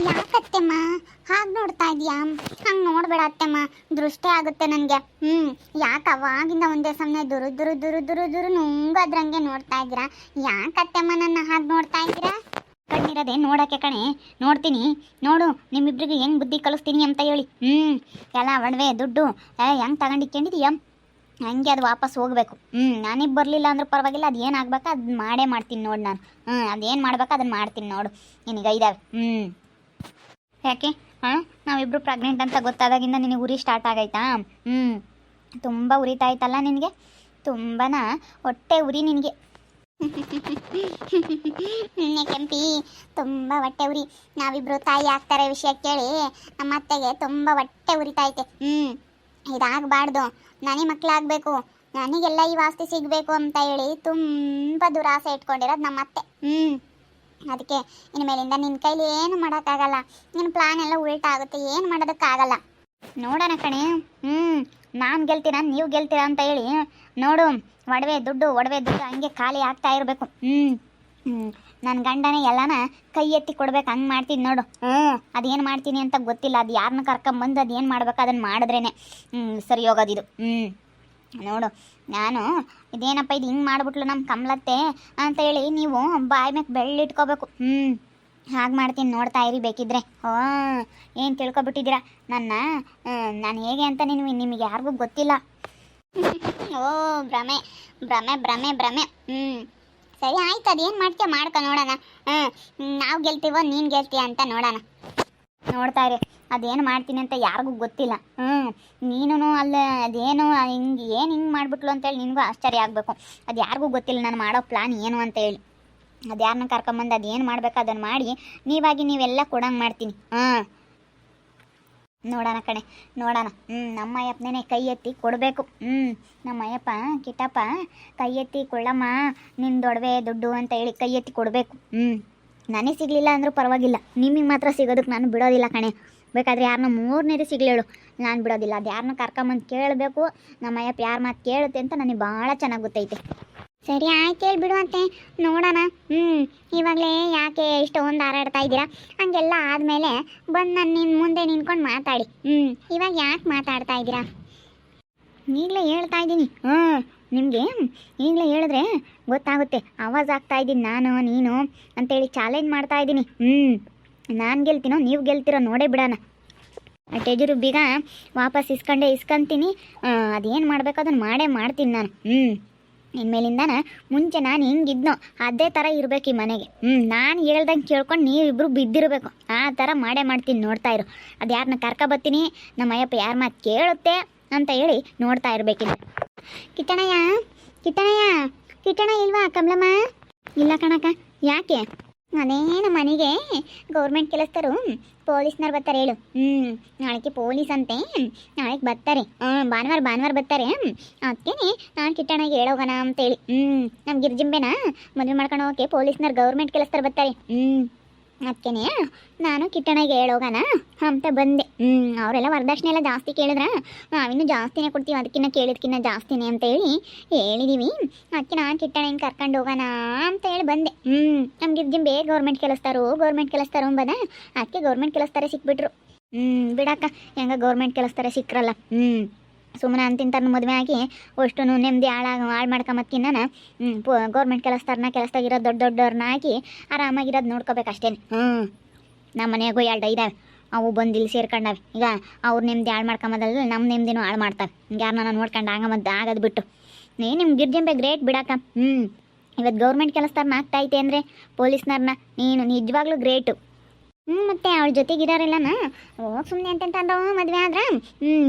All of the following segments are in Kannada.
ಯಾಕತ್ತೆಮ್ಮ ಹಾಗೆ ನೋಡ್ತಾ ಇದೀಯಾ? ಹಂಗೆ ನೋಡ್ಬೇಡ ಅತ್ತೆಮ್ಮ, ದೃಷ್ಟಿ ಆಗುತ್ತೆ ನನಗೆ. ಯಾಕೆ ಅವಾಗಿಂದ ಒಂದೇ ಸಮನೆ ದುರು ದುರು ದುರು ದುರು ದುರು ನುಂಗದ್ರಂಗೆ ನೋಡ್ತಾ ಇದ್ದೀರಾ? ಯಾಕತ್ತೆಮ್ಮ ನನ್ನ ಹಾಗೆ ನೋಡ್ತಾ ಇದ್ದೀರಾ? ಕಣ್ಣಿರೋದೆ ನೋಡೋಕ್ಕೆ ಕಣೆ, ನೋಡ್ತೀನಿ ನೋಡು ನಿಮ್ಮಿಬ್ರಿಗೆ ಹೆಂಗೆ ಬುದ್ಧಿ ಕಲಿಸ್ತೀನಿ ಅಂತ ಹೇಳಿ. ಎಲ್ಲ ಒಡವೆ ದುಡ್ಡು ಹೆಂಗೆ ತಗೊಂಡಿಕ್ಕೊಂಡಿದೀಯ ಹಂಗೆ ಅದು ವಾಪಸ್ ಹೋಗ್ಬೇಕು. ನಾನಿಗೆ ಬರಲಿಲ್ಲ ಅಂದ್ರೂ ಪರವಾಗಿಲ್ಲ, ಅದು ಏನು ಆಗ್ಬೇಕು ಅದು ಮಾಡೇ ಮಾಡ್ತೀನಿ ನೋಡು ನಾನು. ಅದೇನು ಮಾಡ್ಬೇಕು ಅದನ್ನು ಮಾಡ್ತೀನಿ ನೋಡು. ನಿನಗೆ ಇದಾವೆ. ಯಾಕೆ ನಾವಿಬ್ರು ಪ್ರೆಗ್ನೆಂಟ್ ಅಂತ ಗೊತ್ತಾದಾಗಿಂದ ನಿನಗೆ ಉರಿ ಸ್ಟಾರ್ಟ್ ಆಗೈತಾ? ತುಂಬ ಉರಿತಾ ಇತ್ತಲ್ಲ ನಿನಗೆ, ತುಂಬಾನ ಹೊಟ್ಟೆ ಉರಿ ನಿನಗೆ. ಕೆಂಪಿ ತುಂಬ ಹೊಟ್ಟೆ ಉರಿ. ನಾವಿಬ್ರು ತಾಯಿ ಆಗ್ತಾರೆ ವಿಷಯ ಕೇಳಿ ನಮ್ಮ ಅತ್ತೆಗೆ ತುಂಬ ಹೊಟ್ಟೆ ಉರಿತೈತೆ. ಇದಾಗಬಾರ್ದು, ನನಗೆ ಮಕ್ಕಳಾಗಬೇಕು, ನನಗೆಲ್ಲ ಈ ವಾಸ್ತಿ ಸಿಗಬೇಕು ಅಂತ ಹೇಳಿ ತುಂಬ ದುರಾಸೆ ಇಟ್ಕೊಂಡಿರೋದು ನಮ್ಮ ಅತ್ತೆ. ಅದಕ್ಕೆ ಇನ್ಮೇಲಿಂದ ನಿನ್ನ ಕೈಲಿ ಏನು ಮಾಡೋಕ್ಕಾಗಲ್ಲ. ನಿನ್ನ ಪ್ಲಾನ್ ಎಲ್ಲ ಉಲ್ಟಾ ಆಗುತ್ತೆ, ಏನು ಮಾಡೋದಕ್ಕಾಗಲ್ಲ. ನೋಡೋಣ ಕಣೆ. ನಾನು ಗೆಲ್ತೀರಾ ನೀವು ಗೆಲ್ತೀರಾ ಅಂತ ಹೇಳಿ ನೋಡು, ಒಡವೆ ದುಡ್ಡು ಹಂಗೆ ಖಾಲಿ ಆಗ್ತಾ ಇರಬೇಕು. ನನ್ನ ಗಂಡನೇ ಎಲ್ಲನ ಕೈ ಎತ್ತಿ ಕೊಡ್ಬೇಕು, ಹಂಗೆ ಮಾಡ್ತೀನಿ ನೋಡು. ಅದೇನು ಮಾಡ್ತೀನಿ ಅಂತ ಗೊತ್ತಿಲ್ಲ, ಅದು ಯಾರನ್ನ ಕರ್ಕೊಂಬಂದು ಅದೇನು ಮಾಡ್ಬೇಕು ಅದನ್ನು ಮಾಡಿದ್ರೇ ಸರಿ ಹೋಗೋದಿದು. ನೋಡು, ನಾನು ಇದೇನಪ್ಪ ಇದು ಹಿಂಗೆ ಮಾಡಿಬಿಟ್ಲು ನಮ್ಮ ಕಮಲತ್ತೆ ಅಂತ ಹೇಳಿ ನೀವು ಬಾಯಿ ಮ್ಯಾಕೆ ಬೆಳ್ಳಿಟ್ಕೋಬೇಕು. ಹಾಗೆ ಮಾಡ್ತೀನಿ, ನೋಡ್ತಾ ಇರಿ ಬೇಕಿದ್ರೆ. ಏನು ತಿಳ್ಕೊಬಿಟ್ಟಿದ್ದೀರಾ ನಾನು ಹೇಗೆ ಅಂತ ನಿಮಗೆ ಯಾರಿಗೂ ಗೊತ್ತಿಲ್ಲ. ಭ್ರಮೆ ಭ್ರಮೆ ಭ್ರಮೆ ಭ್ರಮೆ. ಸರಿ ಆಯ್ತು, ಅದೇನು ಮಾಡ್ತೀಯ ಮಾಡ್ಕೊ ನೋಡೋಣ. ನಾವು ಗೆಲ್ತೀವೋ ನೀನು ಗೆಲ್ತೀಯ ಅಂತ ನೋಡೋಣ. ನೋಡ್ತಾ ಇರಿ, ಅದೇನು ಮಾಡ್ತೀನಿ ಅಂತ ಯಾರಿಗೂ ಗೊತ್ತಿಲ್ಲ. ನೀನು ಅಲ್ಲ ಅದೇನು ಹಿಂಗೆ ಮಾಡಿಬಿಟ್ಲು ಅಂತೇಳಿ ನಿನಗೂ ಆಶ್ಚರ್ಯ ಆಗಬೇಕು. ಅದು ಯಾರಿಗೂ ಗೊತ್ತಿಲ್ಲ ನಾನು ಮಾಡೋ ಪ್ಲಾನ್ ಏನು ಅಂತ ಹೇಳಿ. ಅದು ಯಾರನ್ನ ಕರ್ಕೊಂಬಂದು ಅದೇನು ಮಾಡ್ಬೇಕು ಅದನ್ನು ಮಾಡಿ ನೀವೆಲ್ಲ ಕೊಡಂಗೆ ಮಾಡ್ತೀನಿ. ನೋಡೋಣ ಕಣೆ, ನೋಡೋಣ. ನಮ್ಮ ಅಯ್ಯಪ್ಪನೇ ಕೈ ಎತ್ತಿ ಕೊಡಬೇಕು. ನಮ್ಮ ಅಯ್ಯಪ್ಪ ಕಿಟ್ಟಪ್ಪ ಕೈ ಎತ್ತಿ ಕೊಳ್ಳಮ್ಮ ನಿನ್ನ ದೊಡವೆ ದುಡ್ಡು ಅಂತ ಹೇಳಿ ಕೈ ಎತ್ತಿ ಕೊಡಬೇಕು. ನನಗೆ ಸಿಗಲಿಲ್ಲ ಅಂದರೂ ಪರವಾಗಿಲ್ಲ, ನಿಮಗೆ ಮಾತ್ರ ಸಿಗೋದಕ್ಕೆ ನಾನು ಬಿಡೋದಿಲ್ಲ ಕಣೆ. ಬೇಕಾದರೆ ಯಾರನ್ನ ಮೂರನೇದು ಸಿಗಲೇಳು, ನಾನು ಬಿಡೋದಿಲ್ಲ. ಅದು ಯಾರನ್ನ ಕರ್ಕೊಂಬಂದು ಕೇಳಬೇಕು. ನಮ್ಮ ಅಯ್ಯಪ್ಪ ಯಾರ ಮಾತು ಕೇಳುತ್ತೆ ಅಂತ ನನಗೆ ಭಾಳ ಚೆನ್ನಾಗಿ ಗೊತ್ತೈತೆ. ಸರಿ ಆಯ್ತು, ಹೇಳಿ ಬಿಡುವಂತೆ ನೋಡೋಣ. ಇವಾಗಲೇ ಯಾಕೆ ಇಷ್ಟೊಂದು ಹಾರಾಡ್ತಾ ಇದ್ದೀರಾ? ಹಂಗೆಲ್ಲ ಆದಮೇಲೆ ಬಂದು ನಾನು ನಿನ್ನ ಮುಂದೆ ನಿಂತ್ಕೊಂಡು ಮಾತಾಡಿ. ಇವಾಗ ಯಾಕೆ ಮಾತಾಡ್ತಾ ಇದ್ದೀರಾ? ಈಗಲೇ ಹೇಳ್ತಾ ಇದ್ದೀನಿ. ನಿಮಗೆ ಈಗಲೇ ಹೇಳಿದ್ರೆ ಗೊತ್ತಾಗುತ್ತೆ. ಆವಾಜ್ ಆಗ್ತಾ ಇದ್ದೀನಿ ನಾನು ನೀನು ಅಂತೇಳಿ ಚಾಲೆಂಜ್ ಮಾಡ್ತಾ ಇದ್ದೀನಿ. ನಾನು ಗೆಲ್ತೀನೋ ನೀವು ಗೆಲ್ತೀರೋ ನೋಡೇ ಬಿಡೋಣ. ಟೆಜರು ಬೀಗ ವಾಪಸ್ ಇಸ್ಕೊಂತೀನಿ. ಅದೇನು ಮಾಡಬೇಕು ಅದನ್ನು ಮಾಡೇ ಮಾಡ್ತೀನಿ ನಾನು. ಇನ್ಮೇಲಿಂದಾನ ಮುಂಚೆ ನಾನು ಹೆಂಗಿದ್ನೋ ಅದೇ ಥರ ಇರಬೇಕು ಈ ಮನೆಗೆ. ನಾನು ಹೇಳ್ದಂಗೆ ಕೇಳ್ಕೊಂಡು ನೀವಿಬ್ಬರು ಬಿದ್ದಿರಬೇಕು, ಆ ಥರ ಮಾಡೇ ಮಾಡ್ತೀನಿ. ನೋಡ್ತಾ ಇರು, ಅದು ಯಾರನ್ನ ಕರ್ಕೊಬತ್ತೀನಿ, ನಮ್ಮ ಅಯ್ಯಪ್ಪ ಯಾರ ಮಾತು ಕೇಳುತ್ತೆ ಅಂತ ಹೇಳಿ ನೋಡ್ತಾ ಇರಬೇಕಿಲ್ಲ. ಕಿಟ್ಟಣ ಇಲ್ವಾ ಕಮಲಮ್ಮ? ಇಲ್ಲ ಕಣಕ್ಕ. ಯಾಕೆ? ಅದೇನು ಮನೆಗೆ ಗೌರ್ಮೆಂಟ್ ಕೆಲಸದವರು ಪೊಲೀಸ್ನವ್ರು ಬರ್ತಾರೆ ಹೇಳು. ನಾಳೆಗೆ ಪೊಲೀಸ್ ಅಂತೆ, ನಾಳೆಗೆ ಬರ್ತಾರೆ. ಭಾನುವಾರ ಬರ್ತಾರೆ. ಅದಕ್ಕೆ ನಾನು ಕಿಟ್ಟಣ್ಣಗೆ ಹೇಳೋಗೋಣ ಅಂತೇಳಿ. ನಮ್ಮ ಗಿರ್ಜಿಂಬೆನ ಮದುವೆ ಮಾಡ್ಕೊಂಡು ಹೋಗೋಕ್ಕೆ ಪೊಲೀಸ್ನವ್ರು ಗೌರ್ಮೆಂಟ್ ಕೆಲಸದವ್ರು ಬರ್ತಾರೆ. ಅದಕ್ಕೆ ನಾನು ಕಿಟ್ಟಣ್ಣಗೆ ಹೇಳೋಗೋಣ ಅಂತ ಬಂದೆ. ಅವರೆಲ್ಲ ವರದಕ್ಷಿಣೆ ಎಲ್ಲ ಜಾಸ್ತಿ ಕೇಳಿದ್ರೆ ನಾವಿನ್ನೂ ಜಾಸ್ತಿನೇ ಕೊಡ್ತೀವಿ, ಅದಕ್ಕಿಂತ ಕೇಳಿದ್ಕಿನ್ನ ಜಾಸ್ತಿನೇ ಅಂತ ಹೇಳಿ ಹೇಳಿದೀವಿ. ಅದಕ್ಕೆ ನಾನು ಕಿಟ್ಟಣ್ಣನ ಕರ್ಕೊಂಡು ಹೋಗೋಣ ಅಂತ ಹೇಳಿ ಬಂದೆ. ನಮ್ಮ ಗಿರ್ಜಿಂಬೆ ಗೌರ್ಮೆಂಟ್ ಕೆಲಸದಾರು ಅಂಬದ, ಅದಕ್ಕೆ ಗೌರ್ಮೆಂಟ್ ಕೆಲಸದಾರೆ ಸಿಕ್ಬಿಟ್ರು. ಬಿಡಕ್ಕ, ಹೆಂಗ ಗೌರ್ಮೆಂಟ್ ಕೆಲಸದಾರೆ ಸಿಕ್ರಲ್ಲ. ಸುಮ್ಮನೆ ಅಂತಿಂತಾರ ಮದುವೆ ಆಗಿ ಅಷ್ಟು ನೆಮ್ಮದಿ ಹಾಳು ಮಾಡ್ಕೊಂಬತ್ಕಿನ್ನ ಗೌರ್ಮೆಂಟ್ ಕೆಲಸದಾಗಿರೋ ದೊಡ್ಡವ್ರನ್ನ ಹಾಕಿ ಆರಾಮಾಗಿರೋದು ನೋಡ್ಕೋಬೇಕು ಅಷ್ಟೇ. ನಮ್ಮ ಮನೆಯಾಗೂ 2 ಇದ್ದಾವೆ, ಅವು ಬಂದು ಇಲ್ಲಿ ಸೇರ್ಕೊಂಡಾವೆ. ಈಗ ಅವ್ರು ನೆಮ್ಮದಿ ಹಾಳು ಮಾಡ್ಕೊಂಬದಲ್ಲ, ನಮ್ಮ ನೆಮ್ಮದಿನೂ ಹಾಳು ಮಾಡ್ತಾವೆ. ಯಾರನ್ನ ನೋಡ್ಕೊಂಡು ಆಗೋದು ಬಿಟ್ಟು ನಿಮ್ಮ ಗಿರ್ಜಿಂಬೆ ಗ್ರೇಟ್ ಬಿಡಕ್ಕ. ಇವತ್ತು ಗೌರ್ಮೆಂಟ್ ಕೆಲಸದಾರನ್ನ ಆಗ್ತಾಯಿತೆ ಅಂದರೆ ಪೊಲೀಸ್ನವ್ರನ್ನ ನೀನು ನಿಜವಾಗ್ಲೂ ಗ್ರೇಟು. ಮತ್ತು ಅವಳ ಜೊತೆಗಿರೋರೆಲ್ಲನ ಸುಮ್ಮನೆ ಅಂತಂತಂದ್ರು ಮದುವೆ ಆದ್ರೆ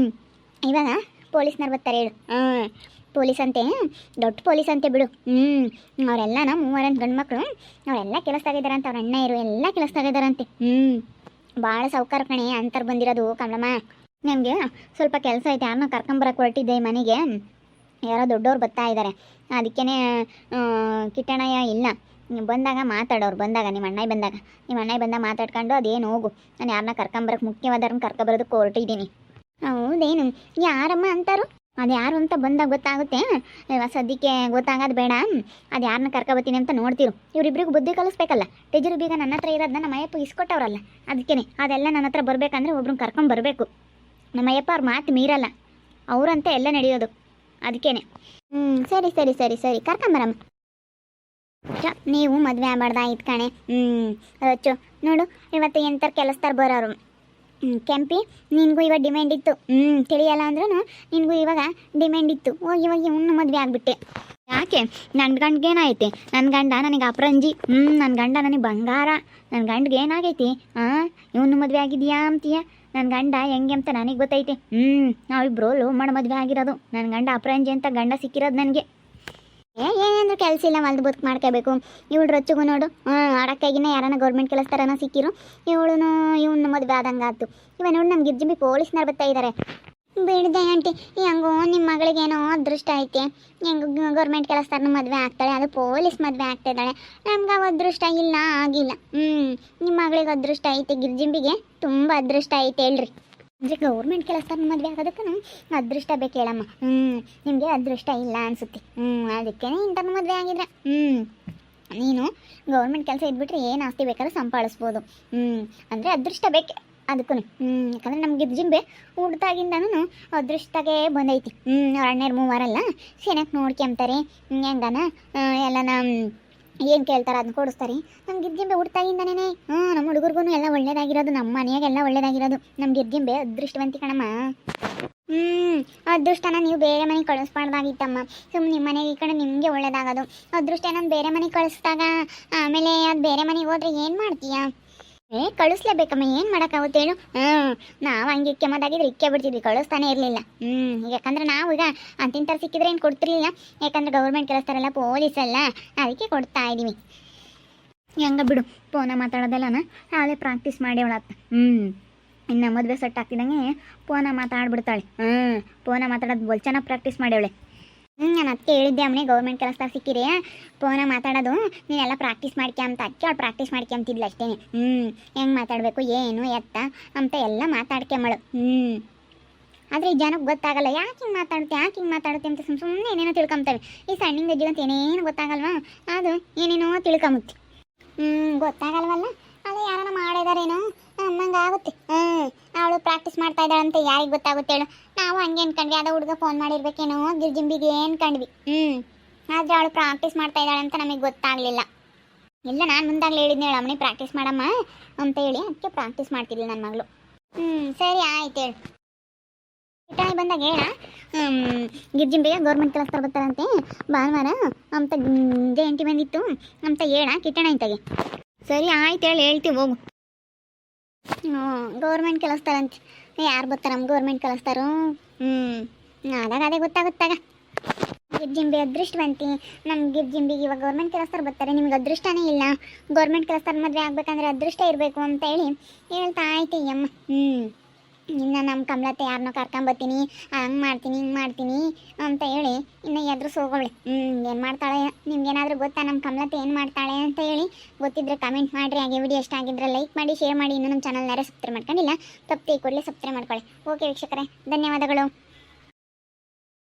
ಇವಾಗ ಪೊಲೀಸ್ನವ್ರು ಬರ್ತಾರೆ ಹೇಳು. ಪೊಲೀಸ್ ಅಂತೆ, ದೊಡ್ಡ ಪೊಲೀಸ್ ಅಂತೆ ಬಿಡು. ಅವರೆಲ್ಲನ 3 ಗಂಡು ಮಕ್ಕಳು, ಅವರೆಲ್ಲ ಕೆಲಸದಾಗಿದ್ದಾರಂತೆ. ಅವ್ರ ಅಣ್ಣ ಇರು ಎಲ್ಲ ಕೆಲಸದಾಗಿದ್ದಾರಂತೆ. ಭಾಳ ಸೌಕಾರ ಕಣೆ ಅಂತಾರೆ ಬಂದಿರೋದು ಕಮಲಮ್ಮ. ನಮಗೆ ಸ್ವಲ್ಪ ಕೆಲಸ ಐತೆ, ಯಾರನ್ನ ಕರ್ಕೊಂಬರಕ್ಕೆ ಹೊರಟಿದ್ದೆ ಮನೆಗೆ. ಯಾರೋ ದೊಡ್ಡವ್ರು ಬರ್ತಾ ಇದ್ದಾರೆ, ಅದಕ್ಕೇ ಕಿಟ್ಟಣ್ಣಯ್ಯ ಇಲ್ಲ. ಬಂದಾಗ ಮಾತಾಡೋರು, ಬಂದಾಗ ನಿಮ್ಮ ಅಣ್ಣ ಬಂದಾಗ ಮಾತಾಡ್ಕೊಂಡು ಅದೇನು ಹೋಗು, ನಾನು ಯಾರನ್ನ ಕರ್ಕೊಂಬರಕ್ಕೆ ಮುಖ್ಯವಾದವ್ರನ್ನ ಕರ್ಕೊಬರೋದಕ್ಕೆ ಹೊರಟಿದ್ದೀನಿ. ಹೌದೇನು? ಯಾರಮ್ಮ ಅಂತಾರು? ಅದು ಯಾರು ಅಂತ ಬಂದಾಗ ಗೊತ್ತಾಗುತ್ತೆ. ಇವಾಗ ಸದ್ಯಕ್ಕೆ ಗೊತ್ತಾಗೋದು ಬೇಡ. ಅದು ಯಾರನ್ನ ಕರ್ಕೊಬತ್ತೀನಿ ಅಂತ ನೋಡ್ತಿರು. ಇವರಿಬ್ರಿಗೂ ಬುದ್ಧಿ ಕಲಿಸ್ಬೇಕಲ್ಲ. ಟೆಜರು ಬೀಗ ನನ್ನ ಹತ್ರ ಇರೋದನ್ನ ನಮ್ಮ ಅಯ್ಯಪ್ಪ ಇಸ್ಕೊಟ್ಟವ್ರಲ್ಲ, ಅದಕ್ಕೇ ಅದೆಲ್ಲ ನನ್ನ ಹತ್ರ ಬರಬೇಕಂದ್ರೆ ಒಬ್ರನ್ನ ಕರ್ಕೊಂಡು ಬರಬೇಕು. ನಮ್ಮ ಅಯ್ಯಪ್ಪ ಅವ್ರ ಮಾತು ಮೀರಲ್ಲ, ಅವರಂತೆ ಎಲ್ಲ ನಡೆಯೋದು. ಅದಕ್ಕೇ ಸರಿ ಸರಿ ಸರಿ ಸರಿ ಕರ್ಕೊಂಬರಮ್ಮ. ನೀವು ಮದುವೆ ಆಗ್ಬಾರ್ದಾಯ್ತು ಕಣೆ. ರೊಚ್ಚು ನೋಡು, ಇವತ್ತು ಎಂಥರ ಕೆಲಸದಾರ ಬರೋರು. ಕೆಂಪಿ, ನಿನಗೂ ಇವಾಗ ಡಿಮ್ಯಾಂಡ್ ಇತ್ತು. ತಿಳಿಯಲ್ಲ ಅಂದ್ರೂ ನಿನಗೂ ಇವಾಗ ಡಿಮ್ಯಾಂಡ್ ಇತ್ತು. ಇವಾಗ ಇವನು ಮದುವೆ ಆಗಿಬಿಟ್ಟೆ. ಯಾಕೆ? ನನ್ನ ಗಂಡ್ಗೇನಾಗೈತಿ? ನನ್ನ ಗಂಡ ನನಗೆ ಅಪರಂಜಿ. ನನ್ನ ಗಂಡ ನನಗೆ ಬಂಗಾರ. ನನ್ನ ಗಂಡ್ಗೆ ಏನಾಗೈತಿ? ಇವನು ಮದುವೆ ಆಗಿದೆಯಾ ಅಂತೀಯ? ನನ್ನ ಗಂಡ ಹೆಂಗೆ ಅಂತ ನನಗೆ ಗೊತ್ತೈತಿ. ನಾವಿಬ್ರು ಲವ್ ಮಾಡಿ ಮದುವೆ ಆಗಿರೋದು. ನನ್ನ ಗಂಡ ಅಪರಂಜಿ ಅಂತ ಗಂಡ ಸಿಕ್ಕಿರೋದು ನನಗೆ. ಏನೇಂದ್ರೂ ಕೆಲಸ ಇಲ್ಲ, ಹೊಲ್ದು ಬದುಕು ಮಾಡ್ಕೋಬೇಕು. ಇವಳು ರೊಚ್ಚಿಗೂ ನೋಡು, ಆಡಕ್ಕಾಗಿನೇ ಯಾರನ್ನ ಗೌರ್ಮೆಂಟ್ ಕೆಲಸದಾರನ ಸಿಕ್ಕಿರು. ಇವನು ಮದುವೆ ಆದಂಗೆ ಆಯ್ತು. ಇವಾಗ ನೋಡಿ ನಮ್ಮ ಗಿರ್ಜಿಂಬಿ ಪೊಲೀಸ್ನವ್ರು ಬರ್ತಾ ಇದ್ದಾರೆ. ಬಿಡದೆ ಆಂಟಿ, ಹೆಂಗೋ ನಿಮ್ಮ ಮಗಳಿಗೇನೋ ಅದೃಷ್ಟ ಐತೆ. ಹೆಂಗೆ ಗೌರ್ಮೆಂಟ್ ಕೆಲಸದಾರನ ಮದುವೆ ಆಗ್ತಾಳೆ, ಅದು ಪೊಲೀಸ್ ಮದುವೆ ಆಗ್ತಿದ್ದಾಳೆ. ನಮ್ಗೆ ಅವ ಅದೃಷ್ಟ ಇಲ್ಲ, ಆಗಿಲ್ಲ. ನಿಮ್ಮ ಮಗಳಿಗೆ ಅದೃಷ್ಟ ಐತೆ, ಗಿರ್ಜಿಂಬಿಗೆ ತುಂಬ ಅದೃಷ್ಟ ಐತೆ ಹೇಳ್ರಿ. ಅಂದರೆ ಗೌರ್ಮೆಂಟ್ ಕೆಲಸದಾರನ ಮದುವೆ ಆಗೋದಕ್ಕೂ ಅದೃಷ್ಟ ಬೇಕು ಹೇಳಮ್ಮ. ನಿಮಗೆ ಅದೃಷ್ಟ ಇಲ್ಲ ಅನಿಸುತ್ತೆ. ಅದಕ್ಕೇ ಇಂಥವ್ರ ಮದುವೆ ಆಗಿದ್ರೆ ನೀನು ಗೌರ್ಮೆಂಟ್ ಕೆಲಸ ಇದ್ಬಿಟ್ರೆ ಏನು ಆಸ್ತಿ ಬೇಕಾದ್ರೂ ಸಂಪಾದಿಸ್ಬೋದು. ಅಂದರೆ ಅದೃಷ್ಟ ಬೇಕೆ ಅದಕ್ಕೂ. ಯಾಕಂದರೆ ನಮ್ಮ ಗಿರ್ಜಿಂಬೆ ಹುಡ್ದಾಗಿಂದನೂ ಅದೃಷ್ಟಕ್ಕೆ ಬಂದೈತಿ. ಅವ್ರ ಅಣ್ಣೇರು ಮೂವರಲ್ಲ ಚೆನ್ನಾಗಿ ನೋಡ್ಕೊಂತಾರೆ. ಹೆಂಗನ ಎಲ್ಲನ ಏನು ಕೇಳ್ತಾರೆ ಅದನ್ನ ಕೊಡಿಸ್ತಾರೆ. ನಮ್ಮ ಗಿರ್ಜಿಂಬೆ ಹುಡ್ತಾಗಿಂದನೇ ನಮ್ಮ ಹುಡುಗರಿಗೂ ಎಲ್ಲ ಒಳ್ಳೇದಾಗಿರೋದು, ನಮ್ಮ ಮನೆಯಾಗೆಲ್ಲ ಒಳ್ಳೇದಾಗಿರೋದು. ನಮ್ಮ ಗಿರ್ಜಿಂಬೆ ಅದೃಷ್ಟವಂತಿ ಕಣಮ್ಮ. ಅದೃಷ್ಟನ ನೀವು ಬೇರೆ ಮನೆಗೆ ಕಳಿಸ್ಬಾರ್ದಾಗಿತ್ತಮ್ಮ. ಸುಮ್ಮನೆ ನಿಮ್ಮ ಮನೆಗೆ ಈ ಕಡೆ ನಿಮಗೆ ಒಳ್ಳೇದಾಗೋದು. ಅದೃಷ್ಟ ನಾನು ಬೇರೆ ಮನೆಗೆ ಕಳಿಸ್ದಾಗ ಆಮೇಲೆ ಅದು ಬೇರೆ ಮನೆಗೆ ಹೋದ್ರೆ ಏನು ಮಾಡ್ತೀಯಾ? ಕಳಿಸ್ಲೇಬೇಕಮ್ಮ, ಏನು ಮಾಡೋಕ್ಕಾಗುತ್ತೆ ಹೇಳು? ನಾವು ಹಂಗೆ ಕೆಮ್ಮದಾಗಿದ್ರೆ ಇಕ್ಕೆ ಬಿಡ್ತಿದ್ವಿ, ಕಳಿಸ್ತಾನೆ ಇರಲಿಲ್ಲ. ಯಾಕಂದ್ರೆ ನಾವು ಈಗ ಅಂತಿಂಥರ ಸಿಕ್ಕಿದ್ರೆ ಏನು ಕೊಡ್ತಿರ್ಲಿಲ್ಲ. ಯಾಕಂದ್ರೆ ಗೌರ್ಮೆಂಟ್ ಕೆಲಸದಲ್ಲ, ಪೊಲೀಸಲ್ಲ, ಅದಕ್ಕೆ ಕೊಡ್ತಾ ಇದ್ದೀವಿ. ಹೆಂಗ ಬಿಡು, ಫೋನ ಮಾತಾಡೋದಲ್ಲನ ನಾಳೆ ಪ್ರಾಕ್ಟೀಸ್ ಮಾಡೇವಳತ್ತ. ಇನ್ನು ಮದುವೆ ಸೆಟ್ ಆಗ್ತಿದ್ದಂಗೆ ಫೋನ ಮಾತಾಡ್ಬಿಡ್ತಾಳೆ. ಫೋನ ಮಾತಾಡೋದು ಬೋಲ್ ಚೆನ್ನಾಗಿ ಪ್ರಾಕ್ಟೀಸ್ ಮಾಡೇವಳೆ. ನಾನು ಅದಕ್ಕೆ ಹೇಳಿದ್ದೆ ಅಮ್ಮನೆ, ಗೌರ್ಮೆಂಟ್ ಕೆಲಸದಾಗ ಸಿಕ್ಕಿರಿ ಫೋನ ಮಾತಾಡೋದು ನೀನೆಲ್ಲ ಪ್ರಾಕ್ಟೀಸ್ ಮಾಡ್ಕೆ ಅಂತ. ಅದಕ್ಕೆ ಅವಳು ಪ್ರಾಕ್ಟೀಸ್ ಮಾಡ್ಕೊಂತಿದ್ಲು ಅಷ್ಟೇ. ಹೆಂಗೆ ಮಾತಾಡಬೇಕು ಏನು ಎತ್ತ ಅಂತ ಎಲ್ಲ ಮಾತಾಡ್ಕೊಂಬಳು. ಆದರೆ ಈ ಜನಕ್ಕೆ ಗೊತ್ತಾಗಲ್ಲ, ಯಾಕೆ ಹಿಂಗೆ ಮಾತಾಡುತ್ತೆ ಅಂತ ಸುಮ್ಮನೆ ಏನೇನೋ ತಿಳ್ಕೊಂತವೆ. ಈ ಸಣ್ಣಿಂದ ಅಜ್ಜಿಗಂತ ಏನೇನು ಗೊತ್ತಾಗಲ್ವಾ, ಅದು ಏನೇನೋ ತಿಳ್ಕೊಂಬುತ್ತೆ. ಗೊತ್ತಾಗಲ್ವಲ್ಲ, ಅದೇ ಯಾರನ್ನ ಮಾಡಿದಾರೇನೋ ಅನ್ನಂಗೆ ಆಗುತ್ತೆ. ಅವಳು ಪ್ರಾಕ್ಟೀಸ್ ಮಾಡ್ತಾ ಇದ್ದಾಳಂತ ಯಾರಿಗೆ ಗೊತ್ತಾಗುತ್ತೆ ಹೇಳು? ನಾವು ಹಂಗೆ ಅನ್ಕೊಂಡ್ವಿ, ಅದ ಹುಡುಗ ಫೋನ್ ಮಾಡಿರ್ಬೇಕೇನೋ ಗಿರ್ಜಿಂಬಿಗೆ ಅನ್ಕೊಂಡ್ವಿ. ಆದರೆ ಅವಳು ಪ್ರಾಕ್ಟೀಸ್ ಮಾಡ್ತಾ ಇದ್ದಾಳೆ ಅಂತ ನಮಗೆ ಗೊತ್ತಾಗಲಿಲ್ಲ. ಇಲ್ಲ, ನಾನು ಮುಂದಾಗಲೇ ಹೇಳಿದ್ನ ಹೇಳು ಅಮ್ಮನಿ ಪ್ರಾಕ್ಟೀಸ್ ಮಾಡಮ್ಮ ಅಂತ ಹೇಳಿ, ಅದಕ್ಕೆ ಪ್ರಾಕ್ಟೀಸ್ ಮಾಡ್ತಿದ್ಲಿ ನನ್ನ ಮಗಳು. ಸರಿ ಆಯ್ತು ಹೇಳು. ಕಿಟಾಣಿ ಬಂದಾಗ ಹೇಳ, ಗಿರ್ಜಿಂಬಿಗೆ ಗೌರ್ಮೆಂಟ್ ಕೆಲಸ ಬರ್ತಾರಂತೆ ಭಾನುವಾರ ಅಂತ ಜಯಂತಿ ಬಂದಿತ್ತು ಅಂತ ಹೇಳ ಕಿಟಾಣಿ ಇಂತಾಗೆ. ಸರಿ ಆಯ್ತು ಹೇಳಿ, ಹೇಳ್ತೀವಿ ಹೋಗು. ಗೌರ್ಮೆಂಟ್ ಕಳಿಸ್ತಾರಂತೆ. ಯಾರು ಬರ್ತಾರೆ ನಮ್ಮ ಗೌರ್ಮೆಂಟ್ ಕಳಿಸ್ತಾರೋ? ಆದಾಗ ಅದೇ ಗೊತ್ತಾಗುತ್ತಾಗ. ಗಿರ್ಜಿಂಬಿ ಅದೃಷ್ಟವಂತಿ. ನಮ್ಮ ಗಿರ್ಜಿಂಬಿಗೆ ಇವಾಗ ಗೌರ್ಮೆಂಟ್ ಕೆಲಸದವ್ರು ಬರ್ತಾರೆ, ನಿಮ್ಗೆ ಅದೃಷ್ಟನೇ ಇಲ್ಲ. ಗೌರ್ಮೆಂಟ್ ಕೆಲಸದವ್ರ ಮದುವೆ ಆಗ್ಬೇಕಂದ್ರೆ ಅದೃಷ್ಟ ಇರಬೇಕು ಅಂತ ಹೇಳಿ ಹೇಳ್ತಾ ಆಯ್ತು ಅಮ್ಮ. ಇನ್ನು ನಮ್ಮ ಕಮಲತ್ತೆ ಯಾರನ್ನೋ ಕರ್ಕೊಂಬತ್ತೀನಿ, ಹಂಗೆ ಮಾಡ್ತೀನಿ ಹಿಂಗೆ ಮಾಡ್ತೀನಿ ಅಂತ ಹೇಳಿ ಇನ್ನು ಎದುರು ಹೋಗೋಳೆ. ಏನು ಮಾಡ್ತಾಳೆ? ನಿಮ್ಗೇನಾದರೂ ಗೊತ್ತಾ ನಮ್ಮ ಕಮಲತ್ತೆ ಏನು ಮಾಡ್ತಾಳೆ ಅಂತ ಹೇಳಿ? ಗೊತ್ತಿದ್ರೆ ಕಮೆಂಟ್ ಮಾಡಿರಿ. ಹಾಗೆ ವಿಡಿಯೋ ಇಷ್ಟ ಆಗಿದ್ರೆ ಲೈಕ್ ಮಾಡಿ, ಶೇರ್ ಮಾಡಿ. ಇನ್ನೂ ನಮ್ಮ ಚಾನಲ್ ಯಾರೇ ಸಬ್ಸ್ಕ್ರೈಬ್ ಮಾಡ್ಕೊಂಡಿಲ್ಲ, ತಪ್ಪು ಕೂಡಲೇ ಸಬ್ಸ್ಕ್ರೈಬ್ ಮಾಡ್ಕೊಳ್ಳಿ. ಓಕೆ ವೀಕ್ಷಕರೇ, ಧನ್ಯವಾದಗಳು.